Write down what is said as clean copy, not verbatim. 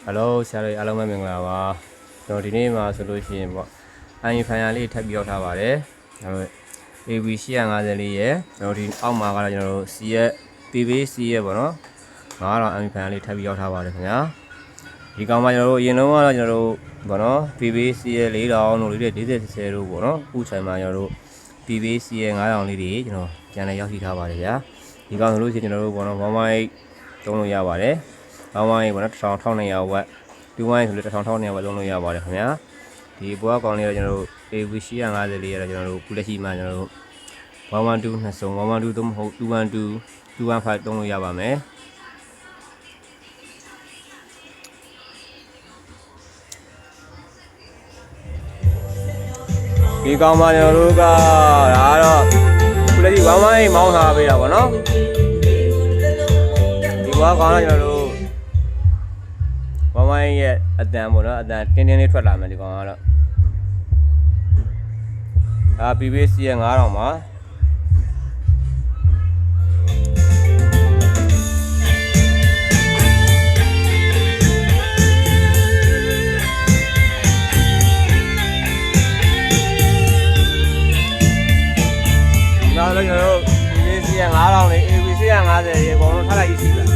Hello ဆရာတို့အားလုံးပဲမင်္ဂလာပါကျွန်တော်ဒီနေ့မှာဆိုလို့ရှိရင်ပေါ့အန်ယူဖိုင်ယာလေးထပ်ပြီးရောက်ထားပါတယ်ကျွန်တော် AB 854ရဲ့ကျွန်တော်ဒီအောက်မှာကတော့ကျွန်တော်တို့ C ရဲ့ PBC ရဲ့ပေါ့နော်9000အန်ယူဖိုင်ယာလေးထပ်ပြီးရောက်ထားပါတယ်ခင်ဗျာဒီကောင်မှာကျွန်တော်တို့အရင်လုံးကတော့ကျွန်တော်တို့ပေါ့နော် PBC ရဲ့4000တို့လေးတွေ40တို့ပေါ့နော်အခုချိန်မှာကျွန်တော်တို့ PBC ရဲ့9000လေးတွေကျွန်တော်ကျန်လည်းရောက်ရှိထားပါတယ်ဗျာဒီကောင်ဆိုလို့ရှိရင်ကျွန်တော်တို့ပေါ့နော်118သုံးလို့ရပါတယ်118ပေါ့နော်1200ဝက်2ဝိုင်းဆိုလို့1200ဝက်လုံးလို့ရပါတယ်ခင်ဗျာဒီဘွားကောင်လေးတော့ကျွန်တော်တို့ AB 850လေးရတော့ကျွန်တော်တို့ခုလက်ရှိမှာကျွန်တော်တို့112နှစ်စုံ112သို့မဟုတ်212 215သုံးလို့ရပါမယ်ဒီကောင်မှာကျွန်တော်တို့ကဒါတော့ခုလက်ရှိ118မောင်းထားပေးတာပေါ့နော်ဒီဘွားကောင်တော့ကျွန်တော်တို့ဝိုင်းရဲ့အတန်ပေါ့နော်အတန်တင်းတင်းလေးထွက်လာမယ်ဒီကောင်ကတော့PBC ရဲ့9000ပါနောက်တော့ကျွန်တော်တို့ PBC ရဲ့9000လေး ABC ရဲ့50ရေအကုန်လုံးထားလိုက်ရှိပြီ